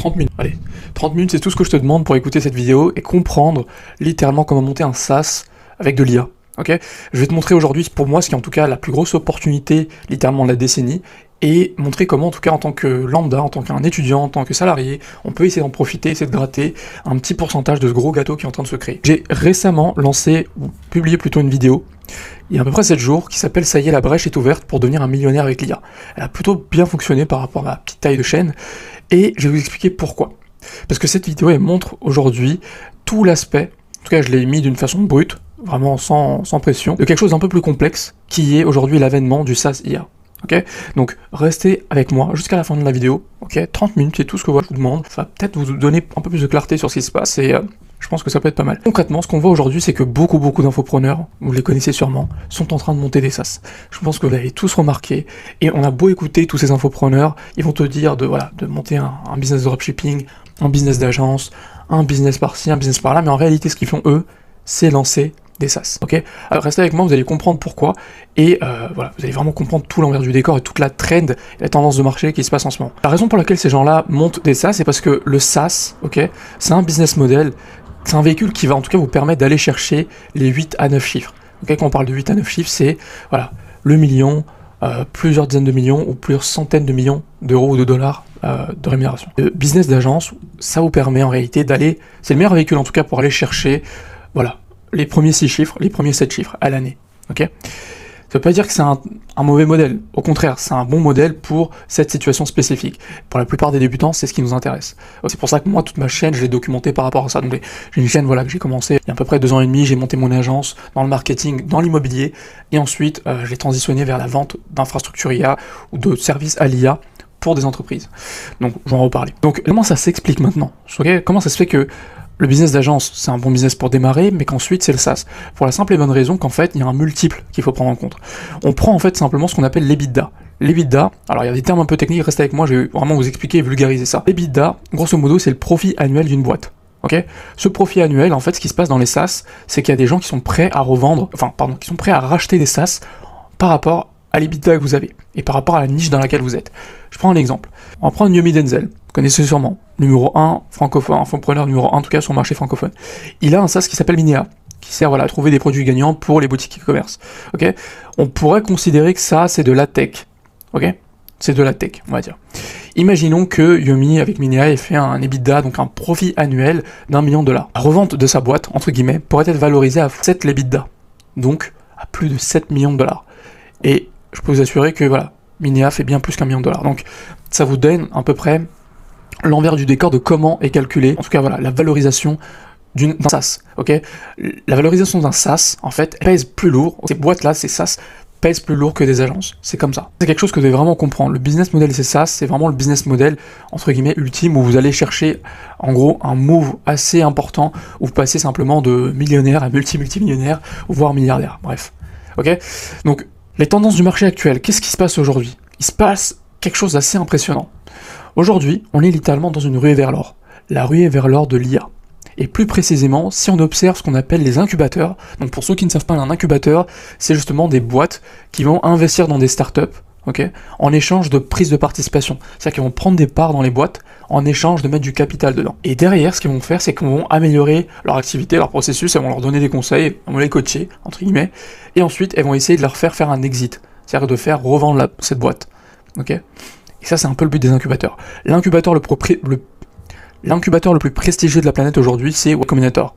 30 minutes. Allez, 30 minutes, c'est tout ce que je te demande pour écouter cette vidéo et comprendre littéralement comment monter un SaaS avec de l'IA. Ok, je vais te montrer aujourd'hui, pour moi, ce qui est en tout cas la plus grosse opportunité, littéralement de la décennie, et montrer comment, en tout cas, en tant que lambda, en tant qu'un étudiant, en tant que salarié, on peut essayer d'en profiter, essayer de gratter un petit pourcentage de ce gros gâteau qui est en train de se créer. J'ai récemment lancé, ou publié plutôt une vidéo, il y a à peu près 7 jours, qui s'appelle « Ça y est, la brèche est ouverte pour devenir un millionnaire avec l'IA ». Elle a plutôt bien fonctionné par rapport à ma petite taille de chaîne, et je vais vous expliquer pourquoi. Parce que cette vidéo, elle montre aujourd'hui tout l'aspect, en tout cas je l'ai mis d'une façon brute, vraiment sans pression, de quelque chose d'un peu plus complexe, qui est aujourd'hui l'avènement du SaaS IA. Ok, donc restez avec moi jusqu'à la fin de la vidéo, ok, 30 minutes, c'est tout ce que je vous demande, ça va peut-être vous donner un peu plus de clarté sur ce qui se passe, et je pense que ça peut être pas mal. Concrètement, ce qu'on voit aujourd'hui, c'est que beaucoup d'infopreneurs, vous les connaissez sûrement, sont en train de monter des SaaS. Je pense que vous l'avez tous remarqué, et on a beau écouter tous ces infopreneurs, ils vont te dire de monter un business de dropshipping, un business d'agence, un business par-ci, un business par-là, mais en réalité, ce qu'ils font eux, c'est lancer des SaaS, ok. Alors restez avec moi, vous allez comprendre pourquoi, et vous allez vraiment comprendre tout l'envers du décor et toute la trend, et la tendance de marché qui se passe en ce moment. La raison pour laquelle ces gens-là montent des SaaS, c'est parce que le SaaS, ok, c'est un business model, c'est un véhicule qui va en tout cas vous permettre d'aller chercher les 8 à 9 chiffres. Ok, quand on parle de 8 à 9 chiffres, c'est le million, plusieurs dizaines de millions ou plusieurs centaines de millions d'euros ou de dollars de rémunération. Le business d'agence, ça vous permet en réalité d'aller, c'est le meilleur véhicule en tout cas pour aller chercher, les premiers 6 chiffres, les premiers 7 chiffres à l'année, ok. Ça veut pas dire que c'est un mauvais modèle, au contraire, c'est un bon modèle pour cette situation spécifique. Pour la plupart des débutants, c'est ce qui nous intéresse. C'est pour ça que moi, toute ma chaîne, je l'ai documentée par rapport à ça. Donc j'ai une chaîne que j'ai commencé il y a à peu près 2 ans et demi, j'ai monté mon agence dans le marketing, dans l'immobilier, et ensuite j'ai transitionné vers la vente d'infrastructures IA ou de services à l'IA pour des entreprises. Donc je vais en reparler. Donc comment ça s'explique maintenant, okay. Comment ça se fait que le business d'agence, c'est un bon business pour démarrer, mais qu'ensuite c'est le SaaS. Pour la simple et bonne raison qu'en fait, il y a un multiple qu'il faut prendre en compte. On prend en fait simplement ce qu'on appelle l'EBITDA. L'EBITDA, alors il y a des termes un peu techniques, restez avec moi, je vais vraiment vous expliquer et vulgariser ça. L'EBITDA, grosso modo, c'est le profit annuel d'une boîte. Ok, ce profit annuel, en fait, ce qui se passe dans les SaaS, c'est qu'il y a des gens qui sont prêts à qui sont prêts à racheter des SaaS par rapport à l'EBITDA que vous avez et par rapport à la niche dans laquelle vous êtes. Je prends un exemple. On va prendre Yomi Denzel. Vous connaissez sûrement, numéro 1 francophone, infopreneur numéro 1 en tout cas sur le marché francophone. Il a un SaaS qui s'appelle Minea, qui sert à trouver des produits gagnants pour les boutiques e-commerce. Ok, on pourrait considérer que ça c'est de la tech. Ok, c'est de la tech, on va dire. Imaginons que Yomi avec Minea ait fait un EBITDA, donc un profit annuel d'$1 million. La revente de sa boîte, entre guillemets, pourrait être valorisée à 7 l'EBITDA, donc à plus de 7 millions de dollars. Et je peux vous assurer que Minea fait bien plus qu'$1 million. Donc ça vous donne à peu près l'envers du décor de comment est calculé, en tout cas la valorisation d'un SaaS, ok. La valorisation d'un SaaS, en fait, pèse plus lourd, ces boîtes-là, ces SaaS, pèsent plus lourd que des agences, c'est comme ça. C'est quelque chose que vous devez vraiment comprendre, le business model de ces SaaS, c'est vraiment le business model, entre guillemets, ultime, où vous allez chercher, en gros, un move assez important, où vous passez simplement de millionnaire à multimillionnaire, voire milliardaire, bref, ok. Donc, les tendances du marché actuel, qu'est-ce qui se passe aujourd'hui? Il se passe quelque chose d'assez impressionnant. Aujourd'hui, on est littéralement dans une ruée vers l'or. La ruée vers l'or de l'IA. Et plus précisément, si on observe ce qu'on appelle les incubateurs, donc pour ceux qui ne savent pas, un incubateur, c'est justement des boîtes qui vont investir dans des startups, ok, en échange de prise de participation. C'est-à-dire qu'ils vont prendre des parts dans les boîtes en échange de mettre du capital dedans. Et derrière, ce qu'ils vont faire, c'est qu'ils vont améliorer leur activité, leur processus, elles vont leur donner des conseils, elles vont les coacher, entre guillemets, et ensuite, elles vont essayer de leur faire un exit, c'est-à-dire de faire revendre cette boîte, ok. Et ça, c'est un peu le but des incubateurs. L'incubateur le plus prestigieux de la planète aujourd'hui, c'est Y Combinator.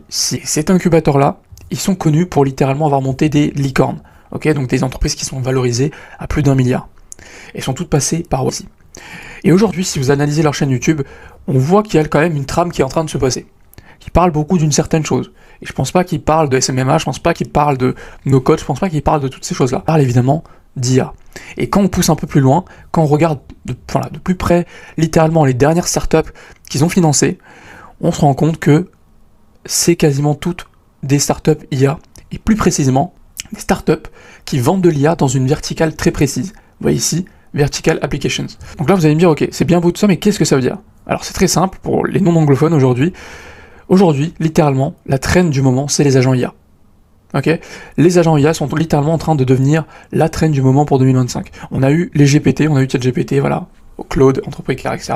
Cet incubateur-là, ils sont connus pour littéralement avoir monté des licornes. Ok, donc des entreprises qui sont valorisées à plus d'1 milliard. Elles sont toutes passées par Y. Et aujourd'hui, si vous analysez leur chaîne YouTube, on voit qu'il y a quand même une trame qui est en train de se passer, qui parle beaucoup d'une certaine chose. Et je pense pas qu'ils parlent de SMMA, je pense pas qu'ils parlent de no code, je pense pas qu'ils parlent de toutes ces choses-là. Ils parlent évidemment d'IA. Et quand on pousse un peu plus loin, quand on regarde de plus près, littéralement les dernières startups qu'ils ont financées, on se rend compte que c'est quasiment toutes des startups IA, et plus précisément, des startups qui vendent de l'IA dans une verticale très précise. Vous voyez ici, Vertical Applications. Donc là, vous allez me dire, ok, c'est bien beau tout ça, mais qu'est-ce que ça veut dire? Alors c'est très simple, pour les non-anglophones aujourd'hui. Aujourd'hui, littéralement, la trend du moment, c'est les agents IA. Ok, les agents IA sont littéralement en train de devenir la trend du moment pour 2025. On a eu les GPT, on a eu ChatGPT, voilà, Claude, entreprise éclair, etc.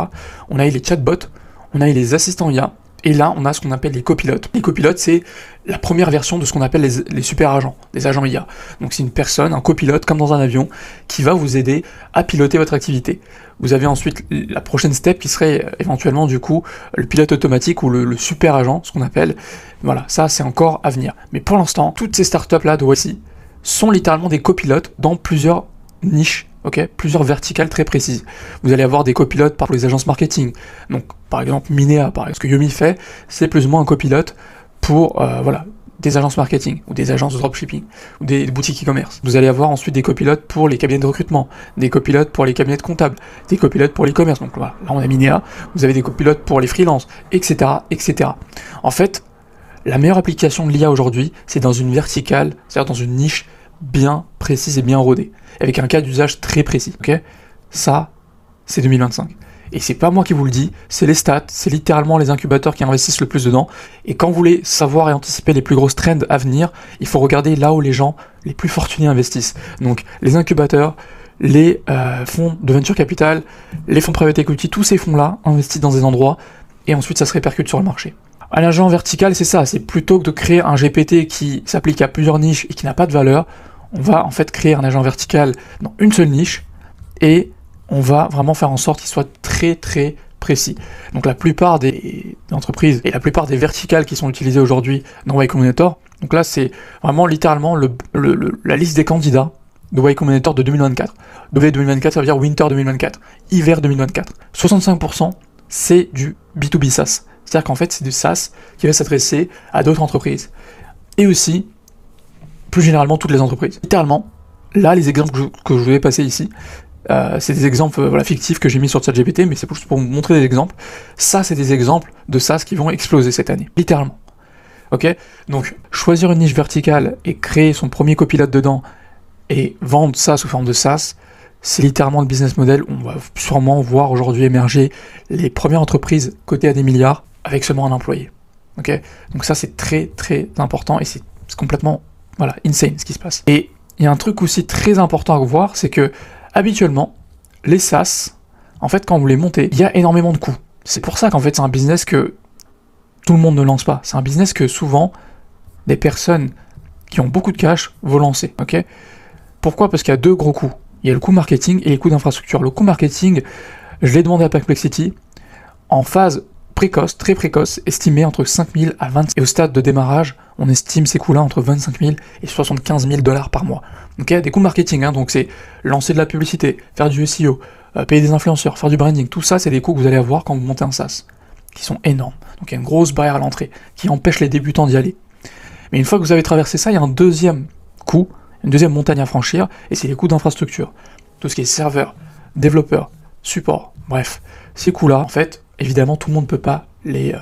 On a eu les chatbots, on a eu les assistants IA, et là, on a ce qu'on appelle les copilotes. Les copilotes, c'est la première version de ce qu'on appelle les super agents, les agents IA. Donc c'est une personne, un copilote, comme dans un avion, qui va vous aider à piloter votre activité. Vous avez ensuite la prochaine step qui serait éventuellement du coup le pilote automatique ou le super agent, ce qu'on appelle. Voilà, ça c'est encore à venir. Mais pour l'instant, toutes ces startups là de YC sont littéralement des copilotes dans plusieurs niches. Plusieurs verticales très précises. Vous allez avoir des copilotes pour les agences marketing. Donc, par exemple, Minea, ce que Yomi fait, c'est plus ou moins un copilote pour, des agences marketing, ou des agences de dropshipping, ou des boutiques e-commerce. Vous allez avoir ensuite des copilotes pour les cabinets de recrutement, des copilotes pour les cabinets de comptables, des copilotes pour l'e-commerce. Donc voilà, là on a Minea, vous avez des copilotes pour les freelances, etc., etc. En fait, la meilleure application de l'IA aujourd'hui, c'est dans une verticale, c'est-à-dire dans une niche bien précise et bien rodée, avec un cas d'usage très précis. Ça, c'est 2025. Et c'est pas moi qui vous le dis, c'est les stats, c'est littéralement les incubateurs qui investissent le plus dedans. Et quand vous voulez savoir et anticiper les plus grosses trends à venir, il faut regarder là où les gens les plus fortunés investissent. Donc les incubateurs, les fonds de venture capital, les fonds private equity, tous ces fonds-là investissent dans des endroits et ensuite ça se répercute sur le marché. Un agent vertical, c'est ça, c'est plutôt que de créer un GPT qui s'applique à plusieurs niches et qui n'a pas de valeur, on va en fait créer un agent vertical dans une seule niche et on va vraiment faire en sorte qu'il soit très très précis. Donc la plupart des entreprises et la plupart des verticales qui sont utilisées aujourd'hui dans Y Combinator, donc là c'est vraiment littéralement la liste des candidats de Y Combinator de 2024. W 2024 ça veut dire Winter 2024, hiver 2024. 65% c'est du B2B SaaS, c'est-à-dire qu'en fait c'est du SaaS qui va s'adresser à d'autres entreprises. Et aussi, plus généralement toutes les entreprises. Littéralement, là les exemples que je vais passer ici, c'est des exemples fictifs que j'ai mis sur ChatGPT, mais c'est juste pour vous montrer des exemples. Ça, c'est des exemples de SaaS qui vont exploser cette année, littéralement. Donc, choisir une niche verticale et créer son premier copilote dedans et vendre ça sous forme de SaaS, c'est littéralement le business model où on va sûrement voir aujourd'hui émerger les premières entreprises cotées à des milliards avec seulement un employé. Donc ça, c'est très très important et c'est complètement insane ce qui se passe. Et il y a un truc aussi très important à voir, c'est que habituellement, les SaaS, en fait, quand vous les montez, il y a énormément de coûts. C'est pour ça qu'en fait, c'est un business que tout le monde ne lance pas. C'est un business que souvent, des personnes qui ont beaucoup de cash vont lancer. Pourquoi ? Parce qu'il y a deux gros coûts. Il y a le coût marketing et les coûts d'infrastructure. Le coût marketing, je l'ai demandé à Perplexity, en phase précoce, très précoce, estimé entre 5 000 à 20 000. Et au stade de démarrage, on estime ces coûts-là entre 25 000 et 75 000 $ par mois. Des coûts marketing, donc c'est lancer de la publicité, faire du SEO, payer des influenceurs, faire du branding, tout ça, c'est des coûts que vous allez avoir quand vous montez un SaaS, qui sont énormes. Donc il y a une grosse barrière à l'entrée, qui empêche les débutants d'y aller. Mais une fois que vous avez traversé ça, il y a un deuxième coût, une deuxième montagne à franchir, et c'est les coûts d'infrastructure. Tout ce qui est serveur, développeur, support, bref. Ces coûts-là, en fait, évidemment, tout le monde ne peut pas les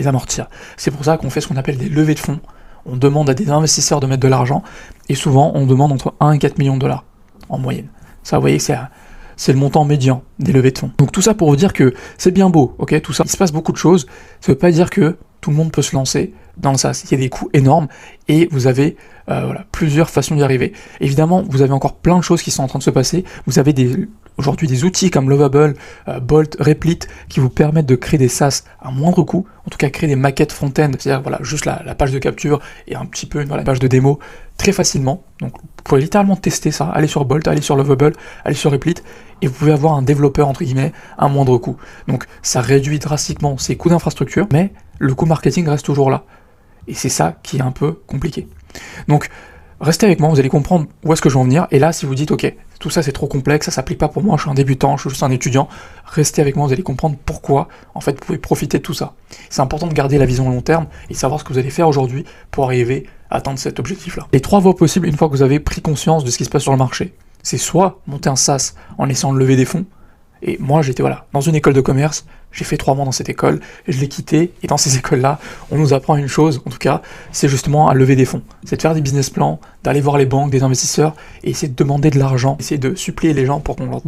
amortir. C'est pour ça qu'on fait ce qu'on appelle des levées de fonds. On demande à des investisseurs de mettre de l'argent, et souvent, on demande entre 1 et 4 millions de dollars, en moyenne. Ça, vous voyez, c'est le montant médian des levées de fonds. Donc tout ça pour vous dire que c'est bien beau, tout ça, il se passe beaucoup de choses, ça veut pas dire que tout le monde peut se lancer dans le SaaS. Il y a des coûts énormes, et vous avez plusieurs façons d'y arriver. Évidemment, vous avez encore plein de choses qui sont en train de se passer. Vous avez aujourd'hui des outils comme Lovable, Bolt, Replit, qui vous permettent de créer des SaaS à moindre coût, en tout cas créer des maquettes front-end, c'est-à-dire juste la page de capture et un petit peu la page de démo, très facilement. Donc vous pouvez littéralement tester ça, aller sur Bolt, aller sur Lovable, aller sur Replit, et vous pouvez avoir un développeur, entre guillemets, à moindre coût. Donc ça réduit drastiquement ces coûts d'infrastructure, mais le coût marketing reste toujours là. Et c'est ça qui est un peu compliqué. Donc, restez avec moi, vous allez comprendre où est-ce que je veux en venir. Et là, si vous dites, ok, tout ça c'est trop complexe, ça s'applique pas pour moi, je suis un débutant, je suis juste un étudiant, restez avec moi, vous allez comprendre pourquoi, en fait, vous pouvez profiter de tout ça. C'est important de garder la vision long terme et savoir ce que vous allez faire aujourd'hui pour arriver à atteindre cet objectif-là. Les trois voies possibles, une fois que vous avez pris conscience de ce qui se passe sur le marché, c'est soit monter un SaaS en laissant lever des fonds. Et moi, j'étais dans une école de commerce, j'ai fait 3 mois dans cette école, et je l'ai quitté, et dans ces écoles-là, on nous apprend une chose, en tout cas, c'est justement à lever des fonds. C'est de faire des business plans, d'aller voir les banques, des investisseurs, et essayer de demander de l'argent, essayer de supplier les gens pour qu'on nous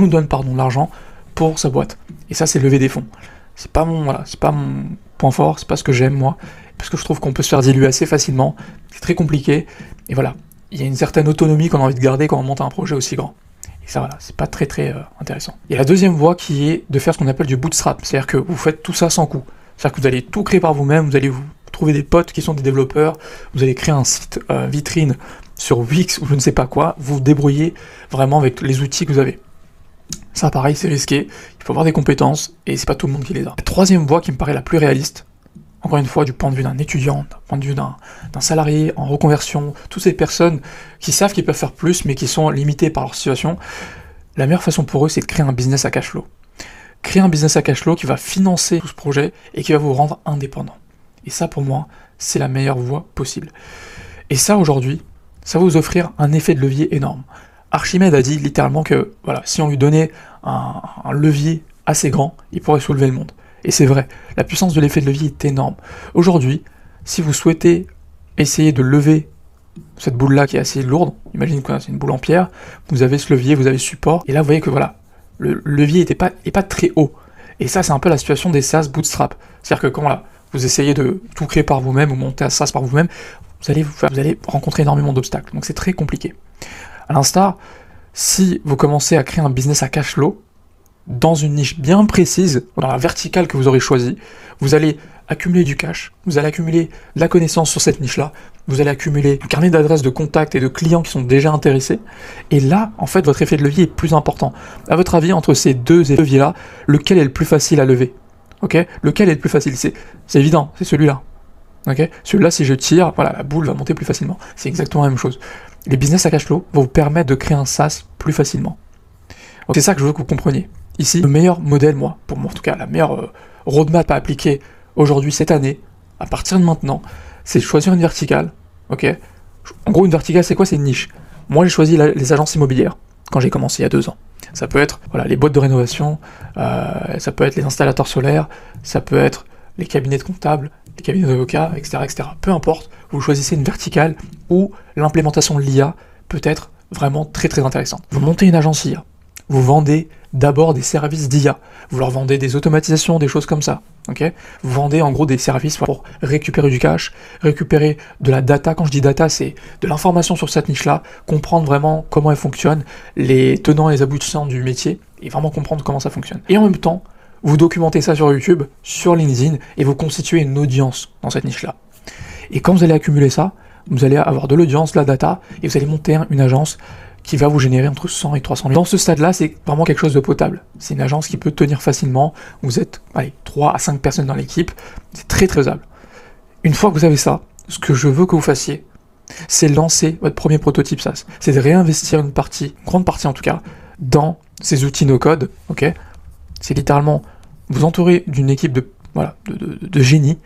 donne l'argent pour sa boîte. Et ça, c'est lever des fonds. C'est pas mon point fort, c'est pas ce que j'aime, moi, parce que je trouve qu'on peut se faire diluer assez facilement, c'est très compliqué, et voilà. Il y a une certaine autonomie qu'on a envie de garder quand on monte un projet aussi grand. Et ça, voilà, c'est pas très intéressant. Il y a la deuxième voie qui est de faire ce qu'on appelle du bootstrap, c'est-à-dire que vous faites tout ça sans coût. C'est-à-dire que vous allez tout créer par vous-même, vous allez vous trouver des potes qui sont des développeurs, vous allez créer un site vitrine sur Wix ou je ne sais pas quoi, vous vous débrouillez vraiment avec les outils que vous avez. Ça, pareil, c'est risqué, il faut avoir des compétences, et c'est pas tout le monde qui les a. La troisième voie qui me paraît la plus réaliste, encore une fois, du point de vue d'un étudiant, du point de vue d'un salarié en reconversion, toutes ces personnes qui savent qu'ils peuvent faire plus, mais qui sont limitées par leur situation, la meilleure façon pour eux, c'est de créer un business à cash flow. Créer un business à cash flow qui va financer tout ce projet et qui va vous rendre indépendant. Et ça, pour moi, c'est la meilleure voie possible. Et ça, aujourd'hui, ça va vous offrir un effet de levier énorme. Archimède a dit littéralement que, voilà, si on lui donnait un levier assez grand, il pourrait soulever le monde. Et c'est vrai, la puissance de l'effet de levier est énorme. Aujourd'hui, si vous souhaitez essayer de lever cette boule-là qui est assez lourde, imagine que c'est une boule en pierre, vous avez ce levier, vous avez ce support, et là vous voyez que voilà, le levier est pas très haut. Et ça, c'est un peu la situation des SaaS bootstrap. C'est-à-dire que quand voilà, vous essayez de tout créer par vous-même, ou monter un SaaS par vous-même, vous allez rencontrer énormément d'obstacles. Donc c'est très compliqué. À l'instar, si vous commencez à créer un business à cash flow, dans une niche bien précise, dans la verticale que vous aurez choisie, vous allez accumuler du cash, vous allez accumuler de la connaissance sur cette niche-là, vous allez accumuler un carnet d'adresses de contacts et de clients qui sont déjà intéressés, et là, en fait, votre effet de levier est plus important. À votre avis, entre ces deux leviers-là, lequel est le plus facile à lever? Ok? Lequel est le plus facile? C'est évident, c'est celui-là. Ok? Celui-là, si je tire, voilà, la boule va monter plus facilement. C'est exactement la même chose. Les business à cash flow vont vous permettre de créer un SaaS plus facilement. C'est ça que je veux que vous compreniez. Ici, le meilleur modèle, pour moi en tout cas, la meilleure roadmap à appliquer aujourd'hui, cette année, à partir de maintenant, c'est de choisir une verticale, ok? En gros, une verticale, c'est quoi? C'est une niche. Moi, j'ai choisi les agences immobilières, quand j'ai commencé il y a 2 ans. Ça peut être voilà, les boîtes de rénovation, ça peut être les installateurs solaires, ça peut être les cabinets de comptables, les cabinets d'avocats, etc., etc. Peu importe, vous choisissez une verticale où l'implémentation de l'IA peut être vraiment très intéressante. Vous montez une agence IA, vous vendez d'abord des services d'IA. Vous leur vendez des automatisations, des choses comme ça. Okay, vous vendez en gros des services pour récupérer du cash, récupérer de la data. Quand je dis data, c'est de l'information sur cette niche-là, comprendre vraiment comment elle fonctionne, les tenants et les aboutissants du métier, et vraiment comprendre comment ça fonctionne. Et en même temps, vous documentez ça sur YouTube, sur LinkedIn, et vous constituez une audience dans cette niche-là. Et quand vous allez accumuler ça, vous allez avoir de l'audience, de la data, et vous allez monter une agence qui va vous générer entre 100 et 300 000. Dans ce stade-là, c'est vraiment quelque chose de potable. C'est une agence qui peut tenir facilement. Vous êtes 3 à 5 personnes dans l'équipe. C'est très faisable. Une fois que vous avez ça, ce que je veux que vous fassiez, c'est lancer votre premier prototype SaaS. C'est de réinvestir une grande partie en tout cas, dans ces outils no-code. Okay, c'est littéralement vous entourer d'une équipe de génie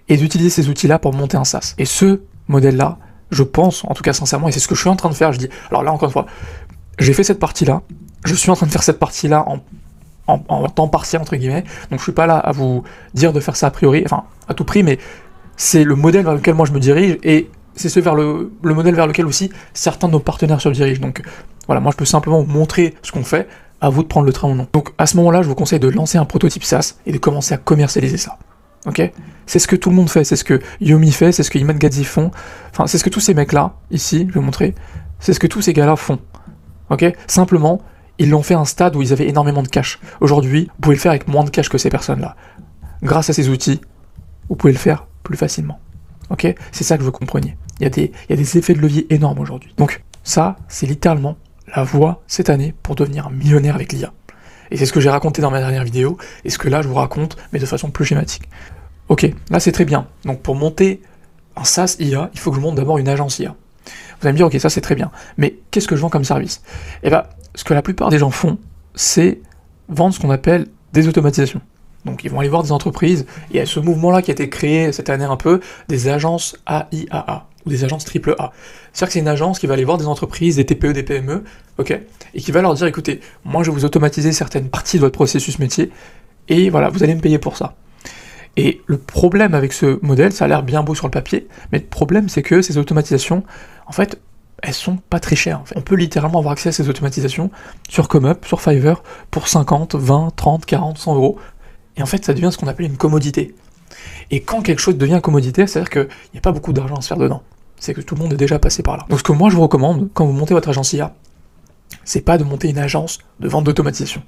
et d'utiliser ces outils-là pour monter un SaaS. Et ce modèle-là, je pense, en tout cas sincèrement, et c'est ce que je suis en train de faire, je dis, alors là encore une fois, j'ai fait cette partie-là, je suis en train de faire cette partie-là en temps partiel, entre guillemets, donc je suis pas là à vous dire de faire ça a priori, enfin, à tout prix, mais c'est le modèle vers lequel moi je me dirige, et c'est le modèle vers lequel aussi certains de nos partenaires se dirigent, donc voilà, moi je peux simplement vous montrer ce qu'on fait, à vous de prendre le train ou non. Donc à ce moment-là, je vous conseille de lancer un prototype SaaS, et de commencer à commercialiser ça. Ok, c'est ce que tout le monde fait, c'est ce que Yomi fait, c'est ce que Iman Gadzi font, enfin c'est ce que tous ces mecs-là, ici, je vais vous montrer, c'est ce que tous ces gars-là font. Ok, simplement, ils l'ont fait à un stade où ils avaient énormément de cash. Aujourd'hui, vous pouvez le faire avec moins de cash que ces personnes-là. Grâce à ces outils, vous pouvez le faire plus facilement. Ok, c'est ça que je veux que vous compreniez. Il y a des effets de levier énormes aujourd'hui. Donc ça, c'est littéralement la voie cette année pour devenir millionnaire avec l'IA. Et c'est ce que j'ai raconté dans ma dernière vidéo, et ce que là je vous raconte, mais de façon plus schématique. Ok, là c'est très bien. Donc pour monter un SaaS IA, il faut que je monte d'abord une agence IA. Vous allez me dire, ok, ça c'est très bien, mais qu'est-ce que je vends comme service? Eh bien, ce que la plupart des gens font, c'est vendre ce qu'on appelle des automatisations. Donc ils vont aller voir des entreprises, et il y a ce mouvement-là qui a été créé cette année un peu, des agences AIAA, ou des agences AAA. C'est-à-dire que c'est une agence qui va aller voir des entreprises, des TPE, des PME, ok, et qui va leur dire, écoutez, moi je vais vous automatiser certaines parties de votre processus métier, et voilà, vous allez me payer pour ça. Et le problème avec ce modèle, ça a l'air bien beau sur le papier, mais le problème c'est que ces automatisations, en fait, elles sont pas très chères. En fait. On peut littéralement avoir accès à ces automatisations sur ComeUp, sur Fiverr, pour 50, 20, 30, 40, 100 euros. Et en fait, ça devient ce qu'on appelle une commodité. Et quand quelque chose devient commodité, c'est-à-dire qu'il n'y a pas beaucoup d'argent à se faire dedans. C'est que tout le monde est déjà passé par là. Donc ce que moi je vous recommande, quand vous montez votre agence IA, c'est pas de monter une agence de vente d'automatisation.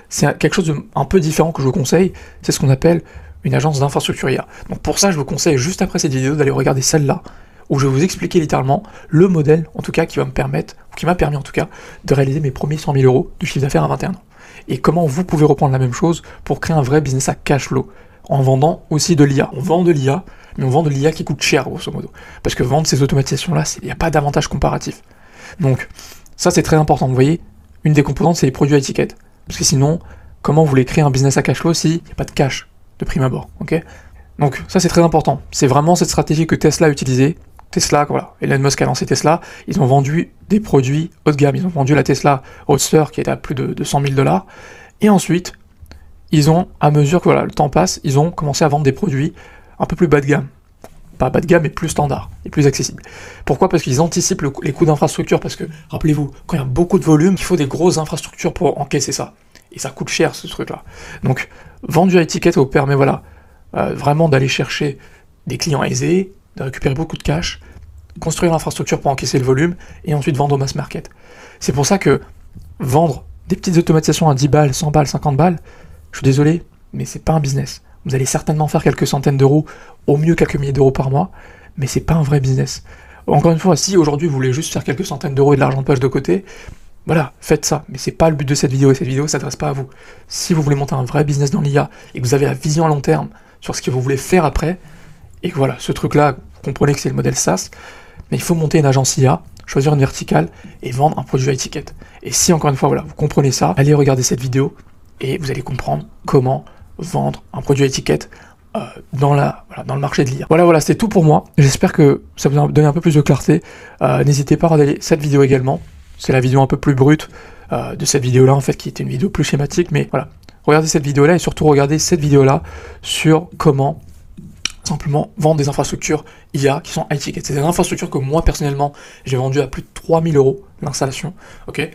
C'est quelque chose de un peu différent que je vous conseille, c'est ce qu'on appelle une agence d'infrastructure IA. Donc pour ça, je vous conseille juste après cette vidéo d'aller regarder celle-là, où je vais vous expliquer littéralement le modèle, en tout cas, qui va me permettre, ou qui m'a permis en tout cas, de réaliser mes premiers 100 000 euros de chiffre d'affaires à 21 ans. Et comment vous pouvez reprendre la même chose pour créer un vrai business à cash flow, en vendant aussi de l'IA. On vend de l'IA, mais on vend de l'IA qui coûte cher, grosso modo. Parce que vendre ces automatisations-là, il n'y a pas d'avantage comparatif. Donc, ça c'est très important. Vous voyez, une des composantes, c'est les produits à étiquette. Parce que sinon, comment vous voulez créer un business à cash flow s'il n'y a pas de cash de prime abord, ok? Donc ça c'est très important. C'est vraiment cette stratégie que Tesla a utilisée. Tesla, voilà, Elon Musk a lancé Tesla, ils ont vendu des produits haut de gamme. Ils ont vendu la Tesla Roadster qui est à plus de 100 000 $. Et ensuite, ils ont, à mesure que voilà, le temps passe, ils ont commencé à vendre des produits un peu plus bas de gamme. Pas bas de gamme, mais plus standard et plus accessible. Pourquoi? Parce qu'ils anticipent les coûts d'infrastructure, parce que, rappelez-vous, quand il y a beaucoup de volume, il faut des grosses infrastructures pour encaisser ça. Et ça coûte cher, ce truc-là. Donc, vendre à étiquette vous permet, voilà, vraiment d'aller chercher des clients aisés, de récupérer beaucoup de cash, construire l'infrastructure pour encaisser le volume, et ensuite vendre au mass market. C'est pour ça que vendre des petites automatisations à 10 balles, 100 balles, 50 balles, je suis désolé, mais c'est pas un business. Vous allez certainement faire quelques centaines d'euros, au mieux quelques milliers d'euros par mois, mais c'est pas un vrai business. Encore une fois, si aujourd'hui vous voulez juste faire quelques centaines d'euros et de l'argent de poche de côté, voilà, faites ça, mais c'est pas le but de cette vidéo, et cette vidéo s'adresse pas à vous. Si vous voulez monter un vrai business dans l'IA, et que vous avez la vision à long terme sur ce que vous voulez faire après, et que voilà, ce truc-là, vous comprenez que c'est le modèle SaaS, mais il faut monter une agence IA, choisir une verticale, et vendre un produit à étiquette. Et si, encore une fois, voilà, vous comprenez ça, allez regarder cette vidéo, et vous allez comprendre comment vendre un produit à étiquette dans le marché de l'IA. Voilà, c'était tout pour moi. J'espère que ça vous a donné un peu plus de clarté. N'hésitez pas à regarder cette vidéo également. C'est la vidéo un peu plus brute de cette vidéo-là, en fait, qui était une vidéo plus schématique. Mais voilà, regardez cette vidéo-là et surtout regardez cette vidéo-là sur comment simplement vendre des infrastructures IA qui sont à étiquette. C'est des infrastructures que moi, personnellement, j'ai vendues à plus de 3 000 € l'installation. Ok.